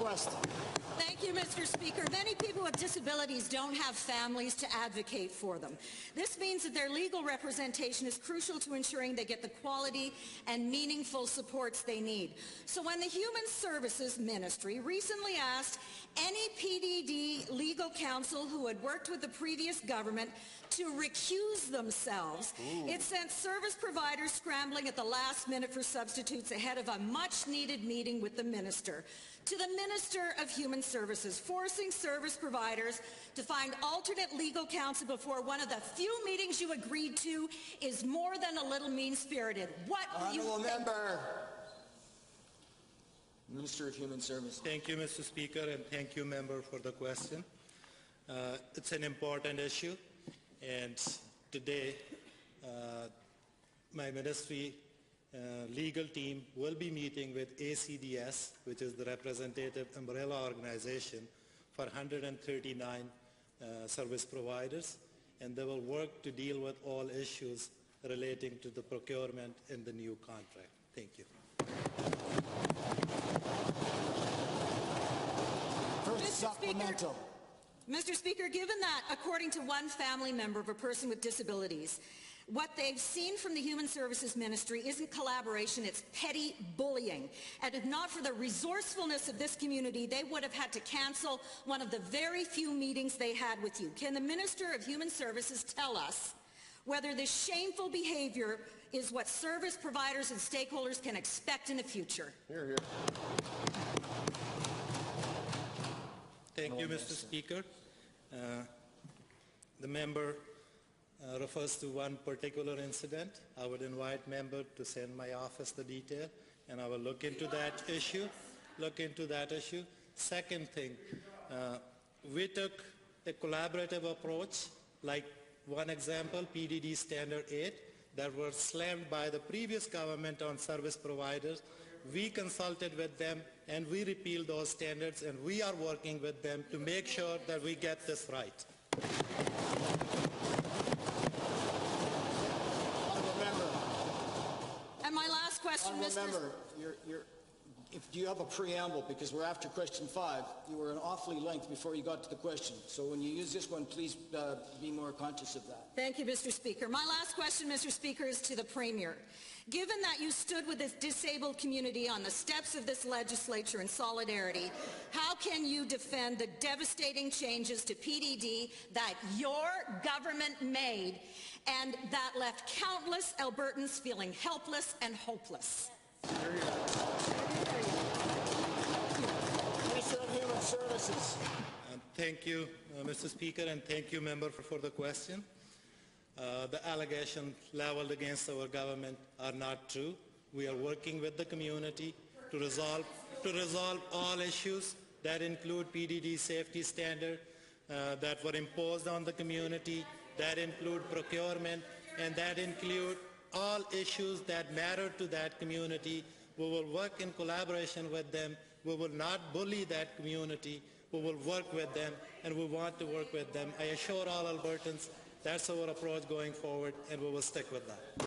request. Thank you, Mr. Speaker. Many people with disabilities don't have families to advocate for them. This means that their legal representation is crucial to ensuring they get the quality and meaningful supports they need. So when the Human Services Ministry recently asked any PDD legal counsel who had worked with the previous government to recuse themselves, it sent service providers scrambling at the last minute for substitutes ahead of a much-needed meeting with the minister. To the Minister of Human Services, forcing service providers to find alternate legal counsel before one of the few meetings you agreed to is more than a little mean-spirited. What do you think? Honourable Member. Minister of Human Services. Thank you, Mr. Speaker, and thank you, Member, for the question. It's an important issue, and today my ministry legal team will be meeting with ACDS, which is the representative umbrella organization for 139 service providers, and they will work to deal with all issues relating to the procurement in the new contract. Thank you. First supplemental. Mr. Speaker, given that, according to one family member of a person with disabilities, what they've seen from the Human Services Ministry isn't collaboration, it's petty bullying. And if not for the resourcefulness of this community, they would have had to cancel one of the very few meetings they had with you. Can the Minister of Human Services tell us whether this shameful behavior is what service providers and stakeholders can expect in the future? Hear, hear. Thank you, Mr. Speaker. The member refers to one particular incident. I would invite member to send my office the detail, and I will look into that issue. Second thing, we took a collaborative approach, like one example, PDD Standard 8, that were slammed by the previous government on service providers. We consulted with them and we repealed those standards, and we are working with them to make sure that we get this right. And my last question, Mr. Member, do you have a preamble? Because we're after question 5. You were an awfully length before you got to the question. So when you use this one, please be more conscious of that. Thank you, Mr. Speaker. My last question, Mr. Speaker, is to the Premier. Given that you stood with this disabled community on the steps of this legislature in solidarity, how can you defend the devastating changes to PDD that your government made and that left countless Albertans feeling helpless and hopeless? Minister of Human Services. Thank you, Mr. Speaker, and thank you, member, for the question. The allegations leveled against our government are not true. We are working with the community to resolve all issues that include PDD safety standards that were imposed on the community, that include procurement, and that include all issues that matter to that community. We will work in collaboration with them. We will not bully that community. We will work with them, and we want to work with them. I assure all Albertans that's our approach going forward, and we will stick with that.